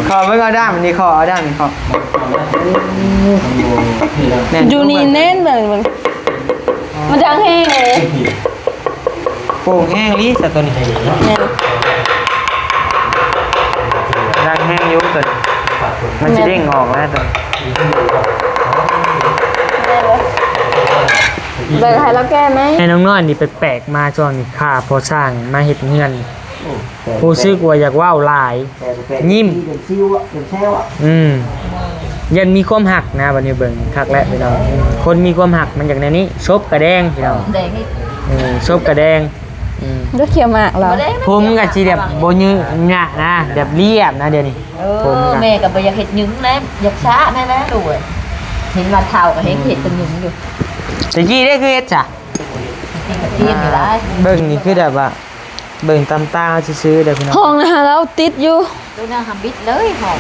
ขอไม่ก็ได้มันนี่ขอเอาได้มันขออยู่นี่เน้นเลยมันจังแห้งเลยโป่งแห้งลิสัตว์ตัวนี้ดังแห้งยุ่งตัวมันจะเด้งออกแล้วตัวเบิกให้เราแก้ไหมให้น้องน้อยนี่แปลกๆมาช่วงนี้ข้าพอสร้างมาเห็ดเงินผู้ซื้อกลัวอยากว่าวลายยิ้มยันมีความหักนะวันนี้เบิ่งคักและพี่น้องคนมีความหักมันอย่างนี้ชบกระแดงพี่น้องชบกระแดงก็เขียวมากเราผมกับจีแบบโบยืหะนะแบบเรียบนะเดี๋ยวนี้ผมแม่กับอยากเห็ดยึ้งนะอยากช้าแม่นะดูเห็นมาเท่ากับเห็ดเป็นยึ้งอยู่ตะกี้ได้คือเฮ็ดจ้ะเบิ่งนี่คือแบบว่าเบิ่งตามตาซื้อเดี๋ยวพี่น้องห้องนะคะเราติดอยู่ตัวน่าทำบิดเลยหอม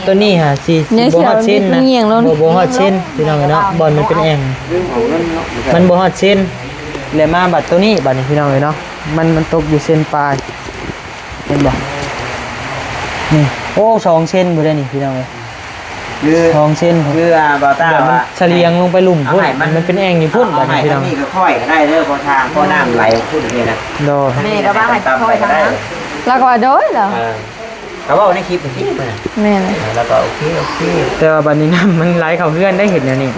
ตัวนี้ฮะสิบ่ฮอดเส้นนะบ่ฮอดเส้นพี่น้องเนาะบอลมันเป็นแอ่งมันบ่ฮอดเส้นเลยมาบัดตัวนี้บัดนี้พี่น้องเนาะมันตกอยู่เส้นปลายเห็นบ่นี่โอ้2เส้นบ่ได้นี่พี่น้องเอ้ย2เส้นคือบ่ตาว่าเฉลียงลงไปลุ่มพุ่นมันเป็นแอ่งอยู่พุ่นบัดนี้พี่น้องนี่ก็ค่อยก็ได้เด้อพอทางพอน้ำไหลพุ่นนี่นะโดแม่ก็ว่าให้ค่อยทางนั้นแล้วก็ว่าโดยเหรอเขาบอกในคลิปนี่แม่แล้วก็โอเคแต่ว่าบัดนี้น้ำมันไหลเข้าเฮือนได้เห็นแล้วนี่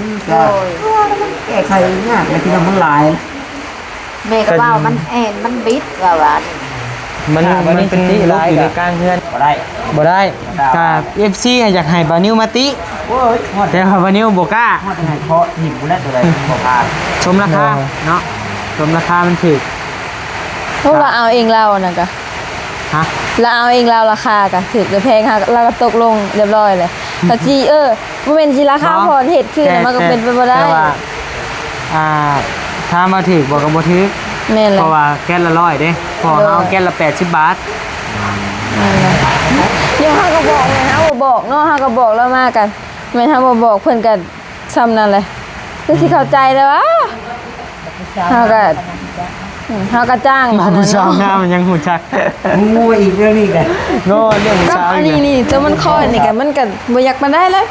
แก้ไขยากมันที่มันไหลแม่ก็ว่ามันบิดว่ามันเป็นลูกอยู่ในกลางเฮือนบ่ได้ถ้า FC อยากให้บานิวมาติแต่ว่าบานิวบ่กล้าให้เคาะหินบ่ได้ตัวใดบ่พาชมราคาเนาะชมราคามันถูกเพราะว่าเอาเองเราน่ะก็ฮะเราเอาเองเราราคาก็ถูกหรือแพงค่ะเราก็ตกลงเรียบร้อยเลยแต่จีบ่แม่นสิราคาพอเฮ็ดคือมันก็เป็นไปบ่ได้แต่ว่าถ้ามาถูกบ่ก็บ่ถูกแม่นเลยเพราะว่าแก้นละ100เด้พอเฮาแก้นละ80 บาทเดี๋ยวเฮาก็บอกเลยเฮาบ่บอกเนาะเฮาก็บอกแล้วมากันแม่นเฮาบ่บอกเพิ่นก็ซ้ำนั่นเลยคือสิเข้าใจแล้ววะเฮาก็จ้างมาผู้สาวงามมันยังหูจักงูอีกเรื่องนี้กันโง่เรื่องผู้สาวอีกนี่ตัวมันค่อยนี่กันมันก็บ่อยากมาได้เลย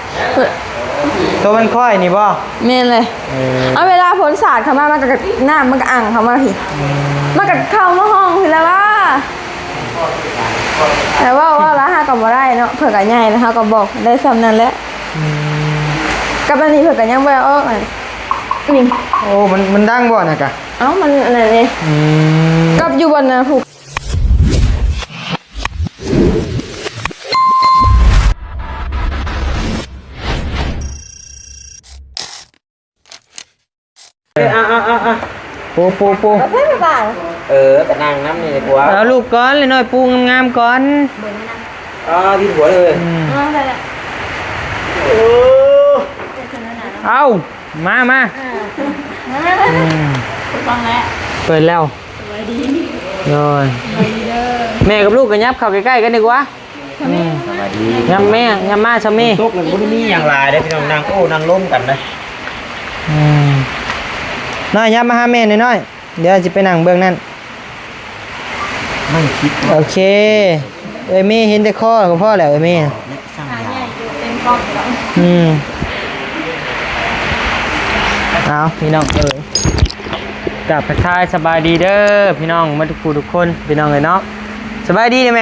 ตัวมันค่อยนี่บ่แม่นเลยเอาเวลาฝนสาดเข้ามามันก็น้ำมันก็อั่งเข้ามาพี่มันก็เข้ามาห้องพี่แล้วว่าแต่ว่าแล้วเฮาก็บ่ได้เนาะเพิ่นก็ใหญ่แล้วเฮาก็บอกได้ซ้ำนั้นแหละกับอันนี้เพิ่นก็ยังบ่ออกนี่โอ้มันดังบ่น่ะกะมันอะไรนี่กับอยู่บนนะผูกปูแต่นางน้ำนี่ดีกว่าเอาลูกก้อนเลยหน่อยปูงามๆก่อนที่หัวเลยเอามาเปิดแล้วเลยแม่กับลูกกันยับเข้าใกล้ๆกันดีกว่ายับแม่ยับมาชะเม่ตกเลยพวกนี้อย่างไรได้พี่น้องนางโอ้นางล้มกันเลยน้อยยับมาหาแม่หน่อยเดี๋ยวจะไปนั่งเบื้องนั่นไม่คิดโอเคแม่เห็นแต่ข้อของพ่อแล้วแม่เอาพี่น้องกับทักทายสบายดีเด้อพี่น้องมาทุกคนพี่น้องเลยเนาะสบายดีไหม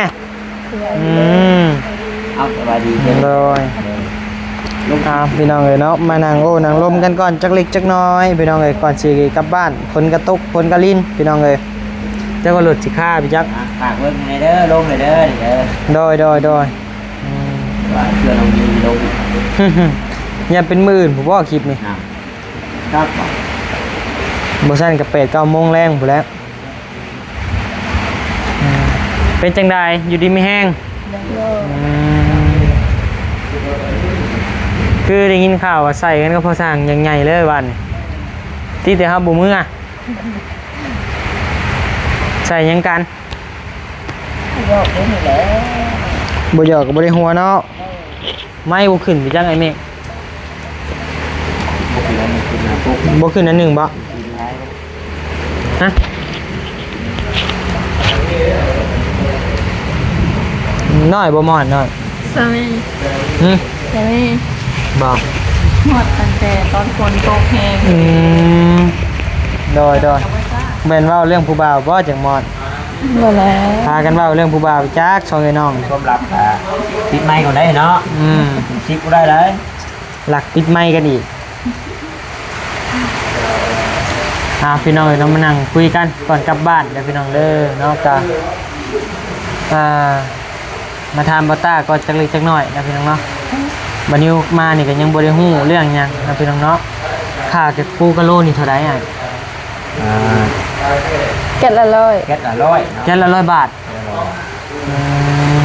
เอาสบายดีเลยพี่น้องเลยเนาะมานั่งนั่งลมกันก่อนจักเล็กจักน้อยพี่น้องเลยก่อนสิกลับบ้านฝนกระตกฝนกระลินพี่น้องเลยเจ้าก็หลุดสิค่าพี่จักฝากเบิ้งในเด้อลงในเด้อโดยว่าเพื่อนเราอยู่ลงอย่าเป็นหมื่นผมว่าคลิปนี่ครับโมชั่นกับ8-9 โมงแรงผมแล้วเป็นจังใดอยู่ดีไม่แห้งคือได้ยินข่าวว่าใส่กันก็พอสั่งยังไงเลยวันที่แต่ครับบุมือใส่ยังกันบ่หยอกกับบ่ได้หัวเนาะไม่บ่ขึ้นไปจังไอ้เมฆบ่ขึ้นอันหนึ่งบ่ฮะ น้อยบ่หมอนน้อย สามี หึ สามี บอก หมดตั้งแต่ตอนฝนตกแห้ง โดยเป็นเว้าเรื่องผู้บ่าวบ่จังหมอน บ่แล้ว พากันเว้าเรื่องผู้บ่าวจักช่องไอ้น้อง ความลับปิดไมค์ก่อนได้เนาะ ชิปก็ได้เลย หลักปิดไมค์กันอีกพี่น้องเอ้ยน้องมานั่งคุยกันก่อนกลับบ้านเดี๋ยวพี่น้องเด้อเนาะกะมาทำบอต้าก็จักเล็กจักน้อยนะพี่น้องเนาะบัดนี้มานี่ก็ยังบ่ได้ฮู้เรื่องหยังนะพี่น้องเนาะค่าเก็บปูกะโลนี่เท่าใดอ่ะ แก๊สละร้อย แก๊สละร้อย แค่ละ100 บาท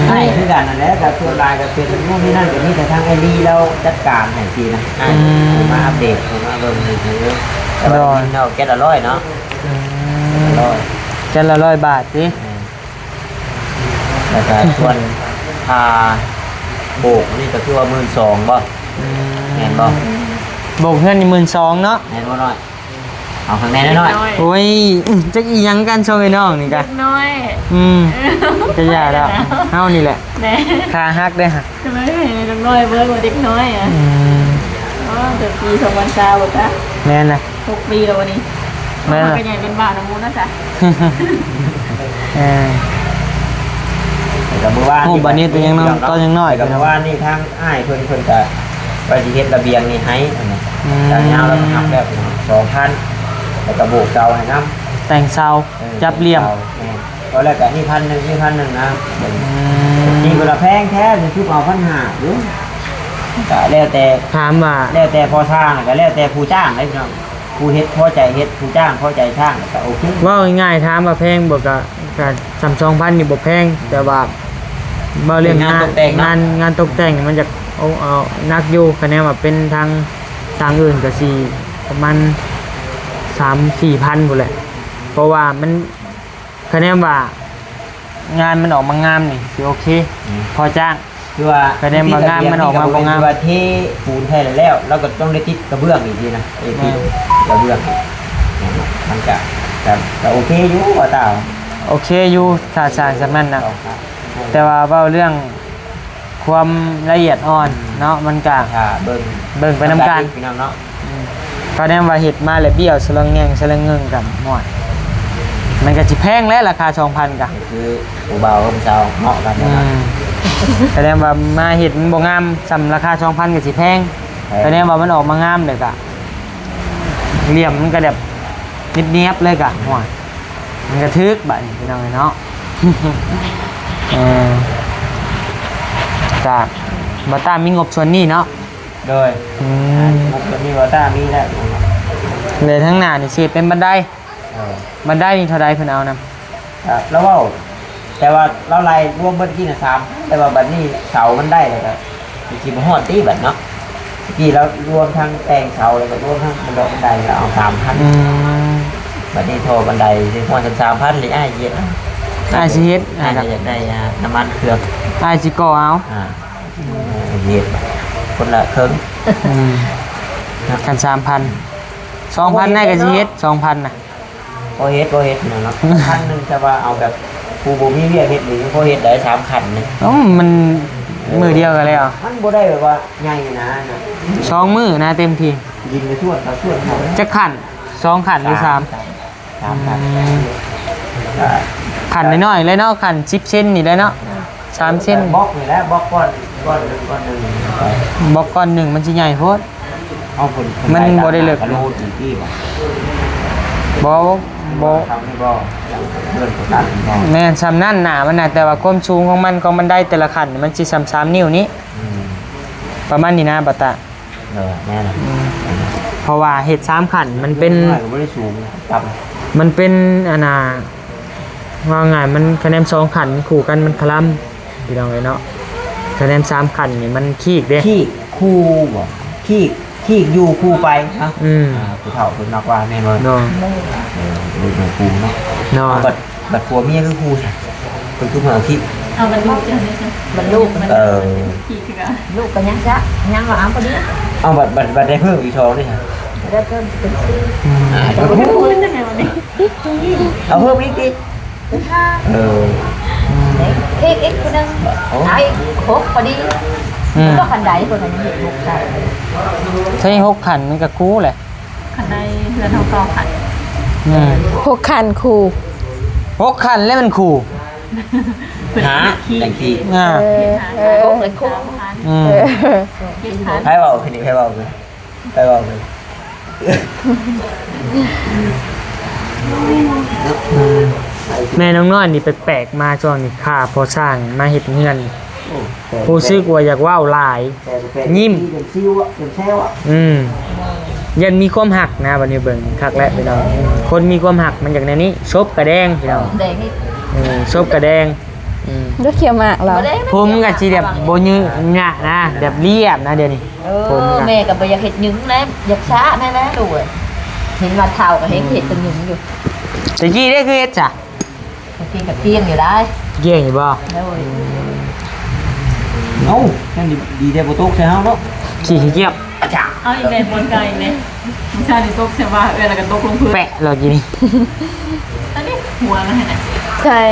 ไม่คือกันนั่นแหละกับตัวลายกับเป็นนู่นนี่นั่นเดี๋ยวนี้แต่ทางไอรีเราจัดการให้ทีนะมาอัปเดตมาเบิ่งให้ดูแต่ว่าเราแก๊สละร้อยเนาะร้อย แค่ละ100 บาทสิ แล้วก็ส่วนโบกนี่ก็คือว่า12,000บ่แม่นบ่ โบกเงินนี่12,000เนาะ แม่นบ่น้อยเอาข้างในน้อย โอ้ยจักอีหยังกันช่องไอ้น้องนี่กะ น้อย จะยาแล้วเฮานี่แหละ แน่ ค่าฮักได้ฮะ ทำไมไม่เห็นเด็กน้อยเบิร์ดกว่าเด็กน้อยอ่ะอ๋อเกิดปี2020บ่จ๊ะ แม่นนะ 6 ปีแล้ววันนี้ แม่น มา นะ เป็นใหญ่เป็นบ้านะมูนะจ๊ะ แต่เมื่อวาน โอ้บัดนี้ตัวยังน้อยตัวยังน้อย แต่เมื่อวานนี่ทางอ้ายเพิ่นก็ไปสิเฮ็ดระเบียงนี่ให้อันนี้แต่ยาวแล้วก็หักแล้ว2,000แล้วก็โบกเก่าให้นำ แต่งเซาจับเหลี่ยม ก็แล้วก็นี่1,000นี่1,000นะนี่ก็ละแพงแท้สิคือเอา1,500อยู่ก็แล้วแต่ ถามว่า แล้วแต่พอสร้างก็แล้วแต่ผู้จ้างได้พี่น้องผู้เฮ็ดพอใจเฮ็ดผู้จ้างพอใจช่างก็โอเค ว่าง่ายๆถามว่าแพงบ่ก็3,000นี่บ่แพงแต่ว่าบ่เรื่องงานตกแต่งนี่มันจะเอานักอยู่คะแนนว่าเป็นทางอื่นก็สิประมาณ 3-4,000พุ่นแหละเพราะว่ามันคะแนนว่างานมันออกมางามนี่สิโอเคพอจ้าง คือว่า คะแนนว่างามมันออกมาบ่งาม คือว่าเทปูนแท้แล้วเราก็ต้องได้ติดกระเบื้องอีกทีนะไอ้ที่กระเบื้องมันก็โอเคอยู่ว่าตา โอเคอยู่ถ้าสร้างสำนั้นนะแต่ว่าเว้าเรื่องความละเอียดอ่อนเนาะมันก็ ถ้าเบิ่ง ไปนำกัน พี่น้องเนาะ ก็แนมว่าเฮ็ดมาแล้วเบี้ยวสลังแงงสลังเงิงกันหมดมันก็สิแพงแล้วราคา 2,000 กะ คือผู้บ่าวกับผู้สาวเหมาะกันนะครับ ก็แนมว่ามาเฮ็ดมันบ่งามสำราคา 2,000 ก็สิแพงก็แนมว่ามันออกมางามเด้อกะเหลี่ยมมันก็แบบเนียบๆเลยกะหัวมันก็ทึกบัดนี้พี่น้องเนาะ จ้ะบ่ตามมีงบส่วนนี้เนาะ โดยมันมีว่าตามีแล้ว เลยทั้งหน้านี่สิเป็นบันไดบันไดนี่เท่าใดเพิ่นเอานำ แล้วว่าแต่ว่าเราไล่รวมเบิดกี่น่ะ3แต่ว่าบัดนี้เสามันได้แล้วก็สิบ่ฮอดตีบัดเนาะกี่เรารวมทั้งแต่งเสาแล้วก็รวมทั้งบันไดแล้วเอา3,000บัดนี้โทรบันไดสิฮอด3,000เลยอ้ายเย็ด อ้ายสิเฮ็ด อ้ายจะได้น้ำมันเครื่อง อ้ายสิก่อเอา เฮ็ดคนละครึ่ง กัน 3,000 2,000ได้ก็สิเฮ็ด 2,000 น่ะ พอเฮ็ดเนาะ1,000แต่ว่าเอาแบบผู้บ่มีเวียกเฮ็ดหรือพอเฮ็ดได้3คันนี่ มันมือเดียวกันแล้ว มันบ่ได้แบบว่าใหญ่นะ 2มื้อนะเต็มที่ ยิงไปทั่วเขาทั่วหมด จักขัน2ขันหรือ3 3คัน ขันน้อยๆเลยเนาะขัน10เซนนี่ได้เนาะ3เซน บล็อกนี่แหละบล็อกก้อนนึง บล็อกก้อนหนึ่งมันสิใหญ่โพด เอาผล มันบ่ได้เลิก กระโดดอีกที่บ่ บ่ ทำให้บ่เลื่อนกดดันบ่ แม่นซ้ำนั่นหนามันน่ะแต่ว่าความสูงของมันของบันไดแต่ละขั้นมันสิ3นิ้วนี้ประมาณนี้นะบัตตา แม่น่ะ เพราะว่าเฮ็ด3ขั้นมันเป็น บ่ได้สูงต่ำ มันเป็นว่าไงมันคะแนน2ขั้นคู่กันมันคลำพี่น้องเอ้ยเนาะคะแนน3ขั้นนี่มันขี้เด้ ขี้คู่บ่ขี้อยู่คู่ไปฮะผู้เฒ่าเพิ่นนักว่าแม่นบ่ เนาะ ดูเป็นคู่เนาะ เนาะ บัดผัวเมียคือคู่ใช่เพิ่นคือเอาขี้ เอามันลูกจังเลยมันลูกมันขี่คือกัน ลูกก็ยังซะยังว่าเอาพอดี เอาบัดได้เพิ่มอีก2นี่ฮะ แล้วก็เป็นซื้อ แต่ไม่ได้พูดยังไงวันนี้ เอาเพิ่มอีกดิเออ อีกคนนึงไอ้ หกพอดีก็คันใดคนนั้นเห็นหกได้ ใช้6ขันมันก็คู่แหละ คันใดเพื่อนเขาก็ขัน พวกคันครู 6ขันแล้วมันคู่ หาแต่งที อ่า หกเลยคุก อืม ใครบอกคือนี่ใครบอกคือใครบอกคือ แม่น้องน้อยนี่แปลกๆมาช่วงนี้ค่าพอสร้างมาเฮ็ดเฮือนผู้ซึกว่าอยากว้าวหลาย ยิ้ม เป็นซิวอ่ะเป็นแช่วอ่ะ ยันมีความหักนะบัดนี้เบิ่งคักแล้วพี่น้องคนมีความหักมันอย่างในนี้ซบกระแดงพี่น้อง แดงนี่ ซบกระแดง ด้วยเขียวหมากเหรอ ผมก็สิแบบบ่ยืดหยะนะแบบเรียบนะเดี๋ยวนี้ผมก็ แม่กับอยากเห็ดยึงนะอยากช้าแม่ดูเห็นมาเท่ากับเห็นเห็ดเป็นยึงอยู่ ตะกี้ได้คือเฮ็ดจ้ะ กินกับเที่ยงอยู่ได้ เกี่ยงอยู่บ่ แล้ว เอ้านั่นดีเดบุตุกใช่ไหมเนาะ ขี้เกียจ เอาอีกเลยบนไก่เลยไม่ใช่ในโต๊ะใช่ป่ะแล้วก็โต๊ะลงพื้น แปะเรากินนี่ อันนี้หัวมันไหน ใช่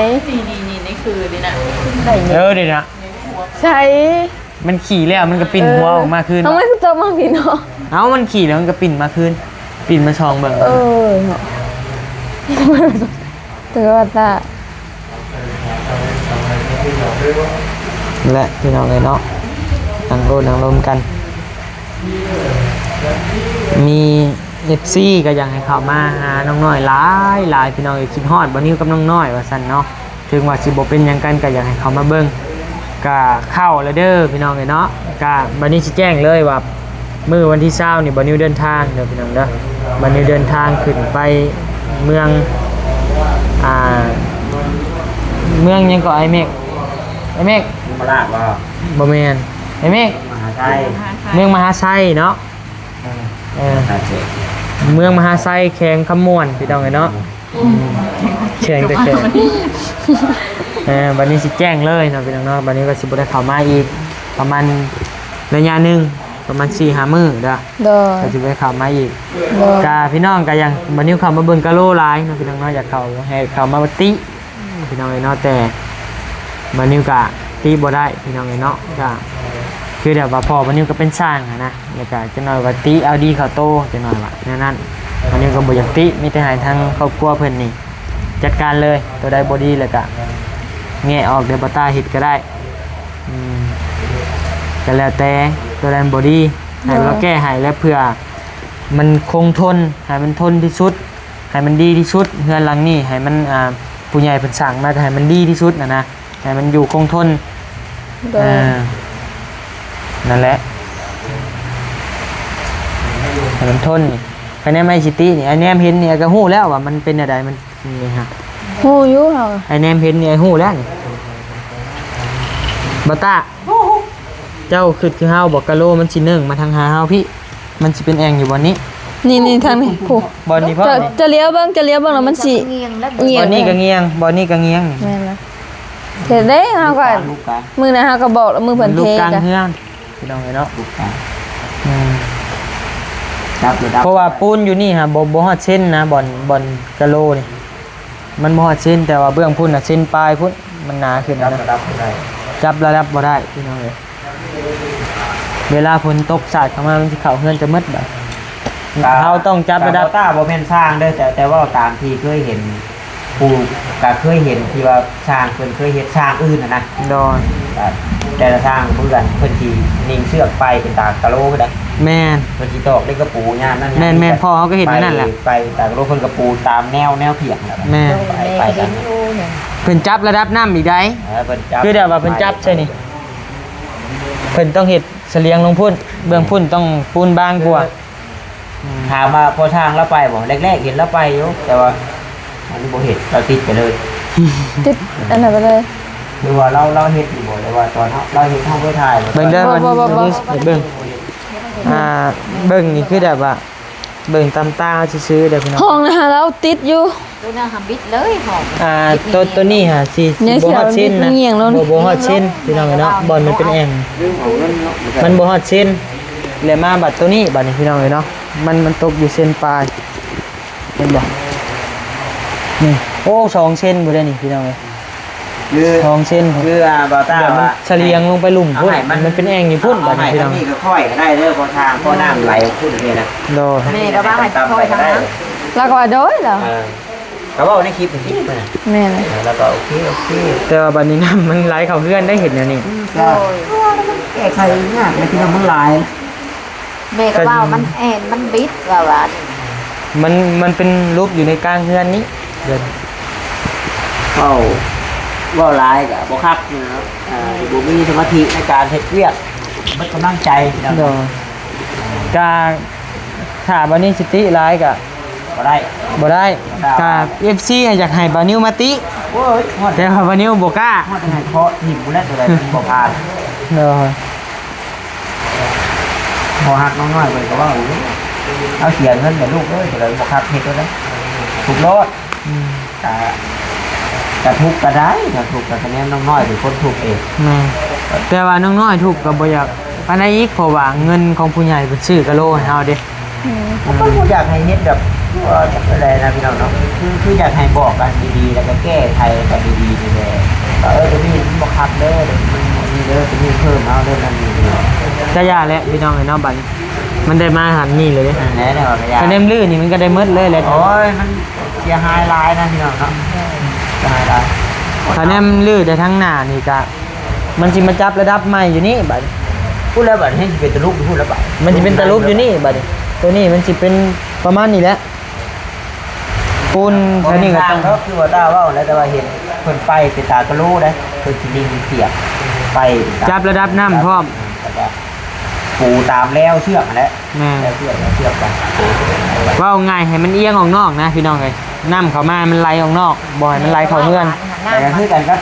นี่คือนี่นะ เดี๋ยวนะ ใช่ มันขี่แล้วมันก็ปิ่นหัวออกมาคืน ทำไมคุณเจอมาพี่เนาะ เอ้ามันขี่แล้วมันก็ปิ่นมาคืนปิ่นมาช่องเบิ่ง เนาะแต่ว่าตา และพี่น้องเลยเนาะนั่งโลนั่งลมกัน มี FC ก็อยากให้เข้ามาหาน้องน้อยหลายพี่น้องอยากคิดฮอดบ่นิ้วกับน้องน้อยว่าซั่นเนาะถึงว่าสิบ่เป็นหยังกันก็อยากให้เขามาเบิ่งก็เข้าแล้วเด้อพี่น้องเนาะก็บัดนี้สิแจ้งเลยว่ามื้อวันที่20นี่บ่นิ้วเดินทางเด้อพี่น้องเด้อบ่นิ้วเดินทางขึ้นไปเมืองเมืองหยังก็ไอ้เมฆมาลาดว่า บ่แม่นไอ้เมฆ มหาชัย เมืองมหาไซเนาะเมืองมหาไซแข่งขมวนพี่น้องเนาะแข่งแต่แข่งวันนี้สิแจ้งเลยเนาะพี่น้องเนาะวันนี้ก็สิบ่ได้เข้ามาอีกประมาณระยะหนึงประมาณ 4-5 มื้อเด้อ เด้อ ก็สิบ่ได้เข้ามาอีก เด้อก ะพี่น้องก็ยังวันนี้เข้ามาเบิ่งกะโลหลายเนาะพี่น้องเนาะอยากเข้าให้เข้ามาติพี่น้องเนาะแต่วันนี้ก็ติบ่ได้พี่น้องเนาะก็คือเดี๋ยวว่าพอวันนี้ก็เป็นสร้างนะแล้วก็จะหน่อยว่าติเอาดีเข้าโตจะหน่อยว่านั่นวันนี้ก็บ่อยากติมีแต่ให้ทางครอบครัวเพิ่นนี่จัดการเลยตัวใดบ่ดีแล้วก็แงะออกเดี๋ยวบ่ตาเฮ็ดก็ได้ก็แล้วแต่ตัวใดบ่ดีให้เราแก้ให้แล้วเพื่อมันคงทนให้มันทนที่สุดให้มันดีที่สุดเฮือนหลังนี้ให้มันผู้ใหญ่เพิ่นสร้างมาก็ให้มันดีที่สุดนะให้มันอยู่คงทน เด้อ นั่นแหละให้มันทนนี่คะแนนไม่ซิตี้นี่ไอแนมเห็นนี่ก็ฮู้แล้วว่ามันเป็นอะไรมันนี่ฮะ ฮู้อยู่เฮา ไอแนมเห็นนี่ไอฮู้แล้วนี่บ่ตาเจ้าคือเฮาบอกกะโลมันสิเนื่องมาทางหาเฮาพี่มันสิเป็นแองอยู่บนนี้ นี่ทางนี้ผู้ บนนี้พ่อ จะเลี้ยวเบิ่งแล้วมันสิ เงียงแล้ว เงีย บ ง นนี้ก็เงียงบนนี้ก็เงียง แม่นล่ะเห็นได้เฮาก็ ลูกกัน มื้อนั้นเฮาก็บอกแล้วมื้อเพิ่น ลู เท กกลาง จ้ะ เฮือนพี่น้องเนาะ ลูกกัน อืม ดับเลยดับ เพราะว่าปูนอยู่นี่ฮะบ่ฮอดเส้นนะบอนกะโลนี่มันบ่ฮอดเส้นแต่ว่าเบื้องพุ่นน่ะเส้นปลายพุ่นมันหนาขึ้น ดับ นะ ดับได้ จับระดับบ่ได้พี่น้องเอ้ยเวลาฝนตกสาดเข้ามามันสิเข้าเฮือนจะมืดแบบเราต้องจับระดับ ต้าบ่แม่นสร้างเด้อแต่ว่าตามที่เคยเห็นผู้ก็เคยเห็นที่ว่าสร้างเพิ่นเคยเฮ็ดสร้างอื่นนะ ดอน แต่ละสร้างเพื่อนเพิ่นสินิ่งเชือกไปเป็นตากะโลก็ได้ แม่น เพิ่นสิตอกได้กระปูยามนั้น แม่นพ่อเขาก็เห็นนั่นแหละ ไปตากะโลเพิ่นกระปูตามแนวเพียงแล้ว แม่น ไปกัน เพิ่นจับระดับน้ำอีกได้ เพิ่นจับ คือเดี๋ยวว่าเพิ่นจับใช่นี่เพิ่นต้องเฮ็ดเสลียงลงพุ่นเบื้องพุ่นต้องปูนบางกว่า ถามว่าพอทางแล้วไปบ่แรกๆเห็นแล้วไปอยู่แต่ว่าอันนี้บ่เห็นเราติดไปเลย ติดอันนั้นไปเลย หรือว่าเราเฮ็ดอยู่บ่แต่ว่าตอนเราเฮ็ดเฮาบ่ถ่าย เบิ่งเด้อมันเบิ่งเบิ่งนี่คือแบบว่าเบิ่งตามตาซื่อๆเด้อพี่น้อง ห้องนะคะแล้วติดอยู่ ดูหน้าหำบิดเลยหอม ตัวนี้ฮะสิ เนี่ย บ่ฮอดเส้นนะ เงียงแล้วนี่ บ่ฮอดเส้นพี่น้องเนาะบอลมันเป็นแอ่งมันบ่ฮอดเส้นแล้วมาบัดตัวนี้บัดนี้พี่น้องเนาะมันตกอยู่เส้นปลายเห็นบ่นี่โอ้2เส้นบ่ได้นี่พี่น้องเอ้ย คือ 2 เซน คือบอต้า เดี๋ยวมัน ว่า เฉลียงลงไปลุ่มพุ่นมันเป็นแอ่งอยู่พุ่นบัดนี้พี่น้อง นี่ก็ค่อยก็ได้เด้อพอทางพอน้ำไหลพุ่นนี่นะ โด แม่ก็ว่าให้ค่อยทางนั้น แล้วก็ว่าโดยเหรอ เขาบอกในคลิปนี่นะ แม่เลย แล้วก็โอเค แต่ว่าบัดนี้น้ำมันไหลเข้าเฮือนได้เห็นแนวนี้ ก็แก้ไขยากในที่เรามันหลาย แม่ก็ว่ามันแอนมันบิดว่า มันเป็นรูปอยู่ในกลางเฮือนนี้เดิน ว่าหลายกับบ่คักนะครับบ่มีสมาธิในการเฮ็ดเวียกมันกำลังใจนะ โดกาถ้าบัดนี้สิติหลายก็ บ่ได้ บ่ได้กา FC อยากให้บานิวมาติ โอ้ยฮอด แต่ว่าบานิวบ่กล้า ฮอดให้เคาะหิมบ่แล้วตัวใดบ่ผ่าน โด พอหักน้อยๆไปก็ว่าโอ้ยเอาเสียเงินกับลูกเลยตัวใดบ่คักเฮ็ดตัวใดถูกรอดกระทุกก็ได้กระทุกก็คะแนนน้อยๆเป็นคนถูกเอง แม่แต่ว่าน้องน้อยถูกก็บ่อยากปานใดอีกเพราะว่าเงินของผู้ใหญ่เพิ่นซื้อกะโลให้เฮาเด้ ผมก็อยากให้เฮ็ดแบบว่าอะไรนะพี่น้องเนาะคืออยากให้บอกกันดีๆแล้วก็แก้ไขกันดีๆนี่แหละว่าตัวนี้มันบ่คักเด้อเดี๋ยวมันมีเด้อตัวนี้เพิ่มเอาเด้อนั่นนี่เนาะ จะยาแล้วพี่น้องเอ้ยเนาะบัดนี้มันได้มาหันนี่เลยเด้ นั่นแหละเนี่ยว่าก็อยาก คะแนนลื่นนี่มันก็ได้หมดเลยแหละ โอ้ยมันเสียหายหลายนะพี่น้องเนาะเสียหายหลาย คะแนนลื่นได้ทั้งหน้านี่ก็มันสิมาจับระดับใหม่อยู่นี่บัดนี้ พูดแล้วบัดให้สิเป็นตะลุกพูดแล้วบัด มันสิเป็นตะลุบอยู่นี่บัดนี้ตัวนี้มันสิเป็นประมาณนี้แหละปูน เพราะ แค่นี้ นี่ ก็ ก็ ต้อง ก็คือว่าตาเว้าแล้วแต่ว่าเห็นเพิ่นไปเป็นตากะโลได้เพิ่นสิลิงเสียบไป จับระดับน้ำพร้อม แล้วก็ปูตามแล้วเชือกมาแล้ว แม่ แล้วเชือกไป ว่าง่ายให้มันเอียงออกนอกนะพี่น้องเอ้ยน้ำเข้ามามันไหลออกนอกบ่ให้มันไหลเข้าเฮือน แต่ก็คือกันครับ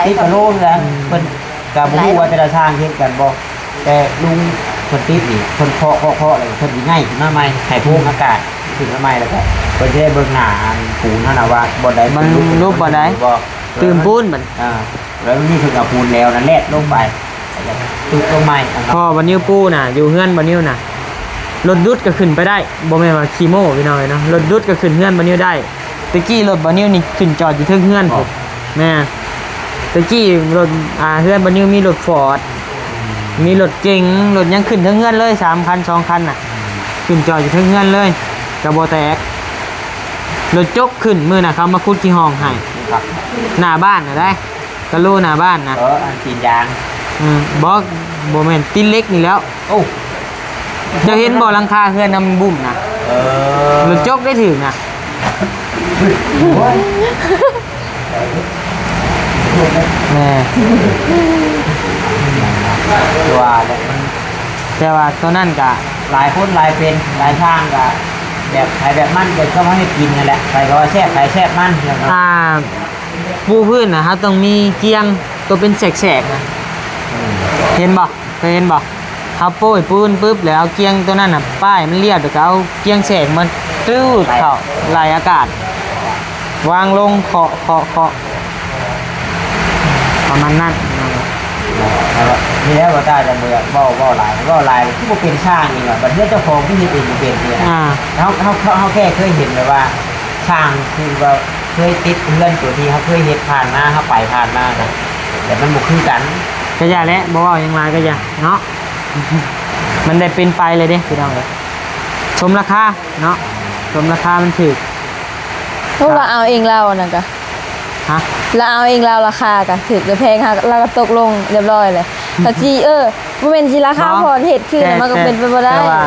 ที่กะโลเฮือนเพิ่นก็บ่รู้ว่าแต่ละทางเฮ็ดกันบ่แต่ลุงเพิ่นติดนี่เพิ่นเคาะแล้วเพิ่นสิง่ายขึ้นมาใหม่ให้โพรงอากาศขึ้นมาใหม่แล้วก็เพิ่นสิได้เบิ่งหน้าอันปูนั่นน่ะว่าบ่ได้ มันรูปบ่ได้ตื่มปูนบัด แล้วนี่คือเอาปูนแล้วนั่นแหละลงไปตึกลงใหม่ พอบัดนิ้วปูน่ะอยู่เฮือนบัดนิ้วน่ะรถดุดก็ขึ้นไปได้บ่แม่นว่าขี้โม้พี่น้องเอ้ยเนาะรถดุดก็ขึ้นเฮือนบัดนิ้วได้ตะกี้รถบัดนิ้วนี่ขึ้นจอดอยู่เทิงเฮือนผมแม่ตะกี้รถเฮือนบัดนิ้วมีรถฟอร์ดมีรถเก๋งรถยังขึ้นเทิงเฮือนเลย3คัน2คันน่ะขึ้นจอดอยู่เทิงเฮือนเลยก็บ่แตกรถจกขึ้นมื้อน่ะเขามาขุดขี้ห้องให้หน้าบ้านน่ะได้กะโลหน้าบ้านน่ะ อันตีนยาง บ่แม่นตีนเล็กนี่แล้ว โอ้ จะเห็นบ่หลังคาเฮือนนำบุ่มน่ะรถจกได้ถึงน่ะแม่ ตัวเนี่ย แต่ว่าตัวนั้นก็ หลายคนหลายเป็นหลายทางก็แบบใครแบบมันก็ต้องให้กินนั่นแหละใครก็ว่าแซ่บใครแซ่บมันอย่างนั้น ปูพื้นน่ะครับต้องมีเกียงตัวเป็นแสกๆนะเห็นบ่เคยเห็นบ่เขาโป้ยปูนปุ๊บแล้วเอาเกียงตัวนั้นน่ะป้ายมันเรียบแล้วก็เอาเกียงแสกมันตื้อเข้าไหลอากาศ วางลงเคาะประมาณนั้น นี่แล้วว่าตาจะเบื่อเบ้าหลายที่บ่เป็นช่างนี่ว่าบัดนี้เจ้าของที่เฮ็ดเองบ่เป็นเนี่ยเขาแค่เคยเห็นแบบว่าช่างคือว่าเคยติดเพื่อนตัวที่เขาเคยเฮ็ดผ่านมาเขาไปผ่านมานะแต่มันบ่คือกัน ก็อย่าแล้วบ่ว่าอย่างไรก็อย่าเนาะ มันได้เป็นไปเลยเด้พี่น้องเลยชมราคาเนาะชมราคามันถูก พวกเราเอาเองเราน่ะก็ ฮะ เราเอาเองเราราคาก็ถือจะแพงค่ะเราก็ตกลงเรียบร้อยเลยแต่จีบ่แม่นสิราคาพอเฮ็ดคือมันก็เป็นไปบ่ได้ แต่ว่า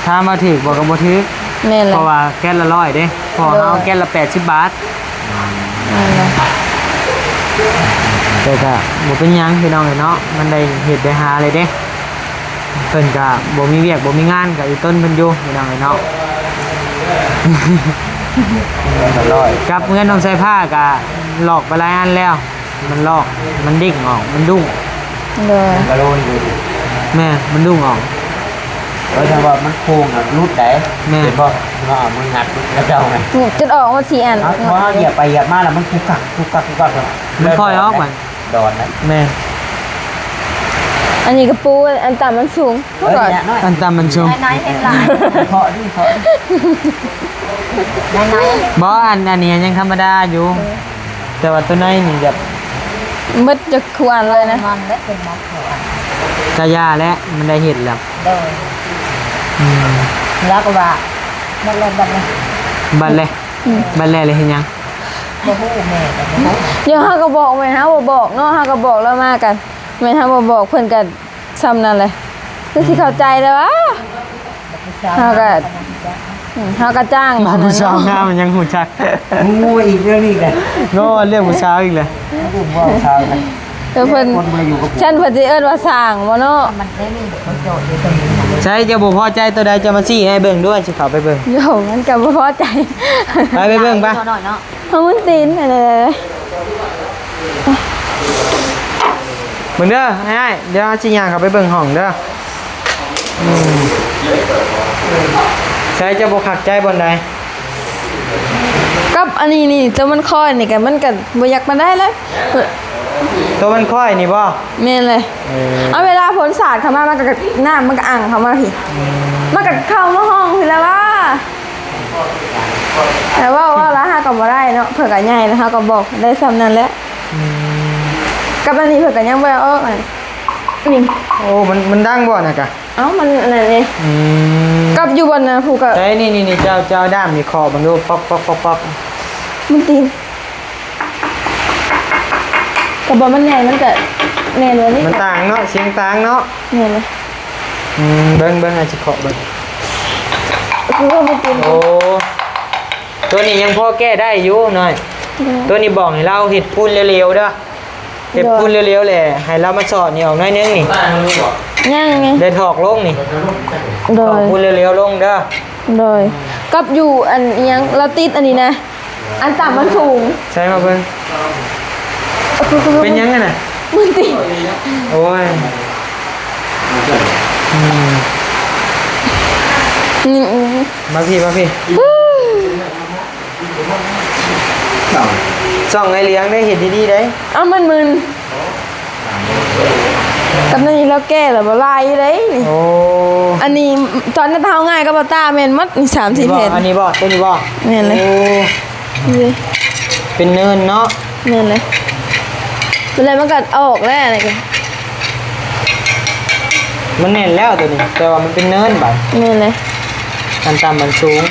ถ้ามาถึกบอกกับบ่ถึก แม่นเล เพ ย ราะว่าแก้นละ100เด้พอเอาแก้นละ80 บาท นั่นแหละ แต่ก็บ่เป็นหยังพี่น้องเนาะมันได้เฮ็ดได้หาเลยเด้เพิ่นก็บ่มีเวียกบ่มีงานก็อีต้นเพิ่นอยู่พี่น้องเนาะ กับเงินต้องใช้ผ้าก็หลอกไปหลายอันแล้ว มันลอกมันดิ่งออกมันดุ้ง เลย กะโลอยู่ แม่มันดุ้งออก ถ้าว่ามันโค้งรุดได้เห็นบ่ว่ามันงัดแล้วเจ้าไง ถูกจนออกมา4อัน เพราะเหยียบไปเหยียบมาแล้วมันคุกกักมันค่อยออกมัน ดอนนะ แม่ อันนี้กระปูอันต่ำมันสูงเมื่อก่อน อันตามมันชม นายเห็นหลาย เคาะดิเคาะ นาย บ่อันนี้ยังธรรมดาอยู่ แต่ว่าตัวในนี่แบบ เบิดจะควรเลยนะ มันและเป็นมักหัว กะยาและมันได้เห็ดแล้ว โดย อืม แล้วก็ว่ามันลงบันเลย บัดเลยบัดแลเลยเห็นยัง บ่ฮู้แม่แต่บ่ฮู้ เดี๋ยวเฮาก็บอกแม่นเฮาบ่บอกเนาะเฮาก็บอกแล้วมากันแม่นเฮาบ่บอกเพิ่นก็ซ้ำนั่นแหละคือสิเข้าใจแล้วว่า เฮาก็ เฮาก็จ้าง มาผู้สาวงามมันยังหูจัก งูอีกเรื่องนี้กัน โง่เรียกผู้สาวอีกเลย ลูกว่าชาวนะ เดี๋ยวเพิ่น คนมาอยู่กับผม ฉันเพิ่นสิเอิ้นว่าสร้างบ่เนาะ มันได้มีคนโจทย์อยู่ตรงนี้นะ ใช่จะบ่พอใจตัวใดจะมาชี้ให้เบิ่งด้วยสิเข้าไปเบิ่ง โยมันก็บ่พอใจ ไปเบิ่งปะ หน่อยเนาะ เฮามันตีนอะไร เบิ่งเด้อให้เดี๋ยวสิย่างเข้าไปเบิ่งห้องเด้ออืมใช่จะบ่คักใจบ่ใด กับอันนี้นี่ตัวมันค่อยนี่ก็มันก็บ่อยากมาได้เลย ตัวมันค่อยนี่บ่ แม่นเลย เอาเวลาฝนสาดเข้ามามันก็น้ำมันก็อ่างเข้ามาพี่มันก็เข้ามาห้องพี่แล้วว่าแต่ว่าละหาก็บ่ได้เนาะเพิ่นก็ใหญ่แล้วเฮาก็บอกได้ซ้ำนั้นแหละกับอันนี้เพิ่นก็ยังบ่ได้ออกอันนี่ โอ้มันดังบ่น่ะกะ เอ้ามันอันนั้นนี่ อืม กับอยู่บนน่ะผู้ก็ ใช่นี่เจ้าด้ามนี่คอบังดูป๊อก มันตีนก็บ่มันใหญ่มันก็แม่นว่านี่ มันต่างเนาะเสียงต่างเนาะ แม่นเลย เบิ่งอาจจะเคาะเบิ่ง คือว่ามันตีน โอ้ตัวนี้ยังพอแก้ได้อยู่หน่อย ตัวนี้บอกให้เราเห็ดปูนเร็วๆเด้อเห็ดปูนเร็วๆแหละให้เรามาสอดนี่ออกหน่อยนึงนี่ ยังไง ได้ถอกลงนี่ โด ถอก ย ปูนเร็วๆลงเด้อ โดยกับอยู่อันอิหยังเราติดอันนี้นะ อันต่ำมันสูง ใช่มาเบิ่งเป็นยังไงน่ะ มันติด โอ้ยอืม นี่ มาพี่ส่องไอ้เลี้ยงได้เห็ดดีๆได้ เอามันมึนกับนี่เราแก้แล้วบ่ลายเลย โอ้ อันนี้ตอนนั้นเท้าง่ายกับบ่ตาแม่นมัดนี่3-4แผ่น อันนี้บ่ตัวนี้บ่ แม่นเลย โอ้ นี่ เป็นเนินเนาะ แม่นเลยเป็นไรมันก็ออกแล้วอะไรกัน มันแน่นแล้วตัวนี้ แต่ว่ามันเป็นเนินบ่ แม่นเลย มันต่ำมันสูง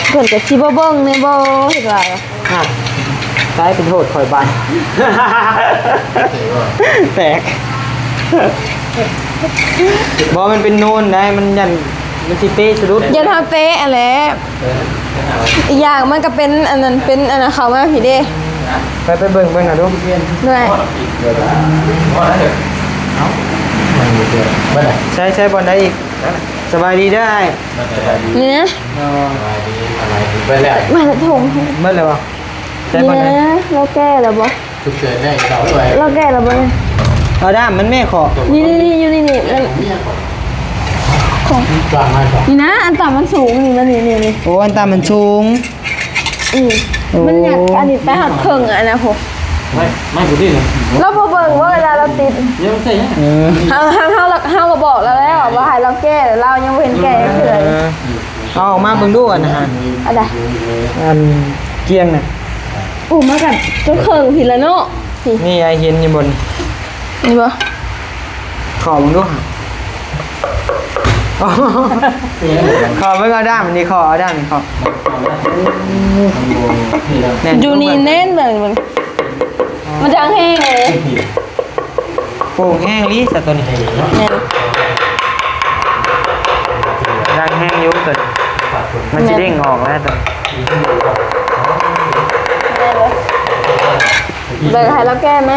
เพิ่นก็สิบ่เบิ่งแน่บ่เฮ็ดว่า อ่ะได้เป็นโทษข่อยบาน แตกบอกมันเป็นโน่นได้มันยันมันสิเป๊ะสะดุด อย่าทำเตะอะไรอีกอย่างมันก็เป็นอันนั้นเป็นอันนั้นเขามาพี่เด้ ไปเบิ่งหน่อยดู ด้วย ใช้บอลได้อีก สบายดีได้ นี่นะมาละถง เมื่อไหร่วะใช้ นี่ บอลได้ นะเราแก้แล้วบ่ ฉุกเฉินได้เราด้วย เราแก้แล้วบ่เนี่ย เอาด้ามมันแม่ขอ นี่อยู่นี่มัน กลางมาก่อน นี่นะอันต่ำมันสูงนี่มันนี่ โอ้อันตามมันสูง มันอยากอันนี้ไปหักเครื่องอ่ะนะผม ไม่กูดิ้น เราบ่เบิ่งว่าเวลาเราติด เดี๋ยวใส่ยัง เฮาก็บอกแล้วว่าให้เราแก้แต่เรายังบ่เห็นแก้เฉย เอาออกมาเบิ่งดูอ่ะนะฮะ อะไร อันเกียงน่ะ อู้มากันจนเครื่องผิดแล้วเนาะพี่ นี่ไอเห็นอยู่บน นี่บ่ ขอเบิ่งดูค่ะขอเบิ่งเอาด้ามนี่ขอเอาด้ามนี่ขอแน่น อยู่นี่แน่นเลยมันจะแห้งเลย โป่งแห้งลิสัตว์ตัวนี้ แน่น ดังแห้งอยุ่ตัวนี้มันจะเด้งออกแล้วตัวนี้ เบิกให้เราแก้ไหม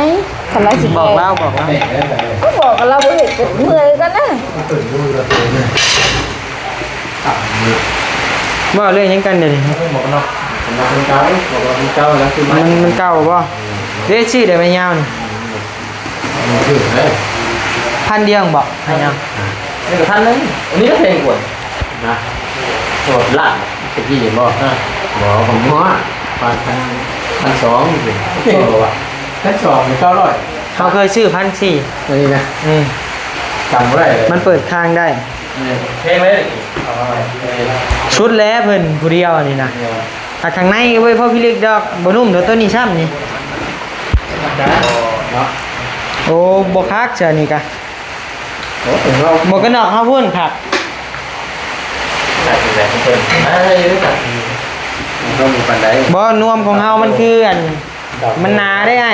ทำไรสิ บ แก้ อกเล่าบอกเล่า ก็บอกกับเราบ่เห็นเป็นเมื่อยกันนะ ว่าเรื่องยังกันเดี๋ยวนี้ บอกเนาะผมมาเป็นเก้าบอกว่าเป็นเก้าแล้วคือ มันเก่าป่ะเรียกชื่อได้ไหมยาวนี่ มันคือเลย พันเดียวบอกให้ยาว นี่กับท่านนึงอันนี้ก็เพลงกวนนะตัวละตะกี้บอกนะบอกผมว่า1,200เพลงบอกว่า1,200เป็น900 เขาเคยชื่อ1,400 นี่นะ อืม จำได้เลย มันเปิดค้างได้ เพลงเลย ชุดแล้วเพิ่นผู้เดียวนี่นะ ข้างในไว้พอพี่เล็กดอกบ่นุ่มเดี๋ยวตัวนี้ซ้ำนี่ ได้เนาะ โอ้บ่คักเสียนี่กะ โอ้ถึงเรา บ่กระนอกเฮาพุ่นคัก ใส่แต่เพิ่นได้รู้จักต้องมีปันได บ่นวมของเฮามันคืออันมันหนาได้ไอ้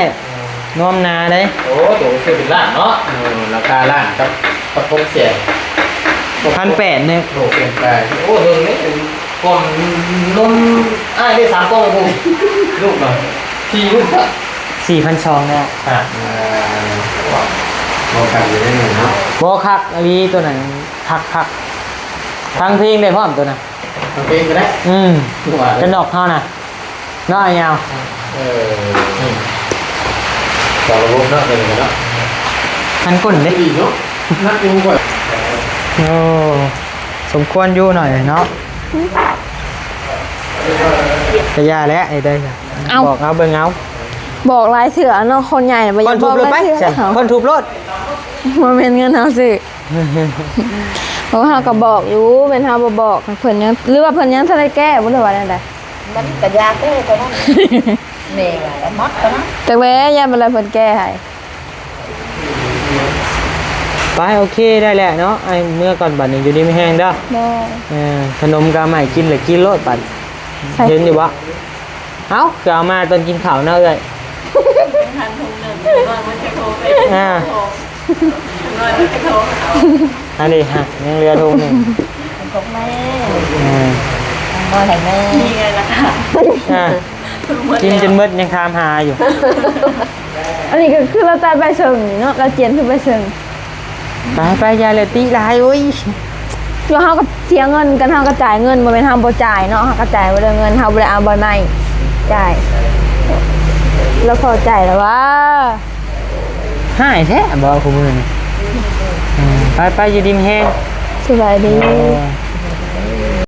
นวมหนาได้ โอ้ตัวคือเป็นล้านเนาะราคาล้านกับประคงเสีย 1,800นึง โอ้เปลี่ยนไปโอ้เรื่องนี้ก่อนนมอ้ายได้3ก้อนกูลูกหน่อย4ลูกครับ 4,200แล้ว มองกันอยู่ได้หนึ่งเนาะ บ่คักอันนี้ตัวนั้นคักฟังเพลงได้พร้อมตัวน่ะ ทำเพลงก็ได้ กระนอกเฮาน่ะเนาะไอ้ยาว ต่อระบบเนาะเลยเนาะ มันก้นเด้ ดีเนาะนักดูก่อน โอ้สมควรอยู่หน่อยเนาะจะยาแล้วไอ้ได้จ้ะบอกเอาเบิ่งเอา บอกหลายเถื่อเนาะคนใหญ่บ่อ ค ยาน ก ทุ บบ อก เลย ห ไป ลายเถื่อ จ้ะ เขา คนทุบรถ บ่แม่นเงินเฮาสิเพราะว่าเฮาก็บอกอยู่เป็นเฮาบ่บอกเพิ่นยังหรือว่าเพิ่นยังทันได้แก้บ่ได้ว่าแนวใด มันกระยาเต้ตัวนั้นแม่ว่าแล้วมัดตัวนั้น จักแล้ยามเวลาเพิ่นแก้ให้ ไปโอเคได้แหละเนาะไอ้เมื่อก่อนบัดนี้อยู่ดีไม่แห้งเด้อ บ่ ขนมกาใหม่กินเลยกินโลดบัด ใช่ เห็นอยู่วะเอ้าก็เอามาตอนกินข้าวเนาะเอ้ยอ่าอันนี้ฮะยังเหลือถุงหนึง ของแม่ อ่า น้อยให้แม่นี่ไงล่ะค่ะ อ่ากินจนหมดยังคามหาอยู่ อันนี้ก็คือเราตายใบเชิงนี่เนาะเราเจียนคือใบเชิง ไปยายเลยตีลายโอ้ย อยู่เฮาก็เสียเงินกันเฮาก็จ่ายเงินบ่แม่นเฮาบ่จ่ายเนาะเฮาก็จ่ายบ่ได้เงินเฮาบ่ได้เอาใบใหม่จ่ายแล้วพอจ่ายแล้วว่า หายแท้บอกคุณมือนี่ไปอยู่ดีมแห้ง สบายดี เออ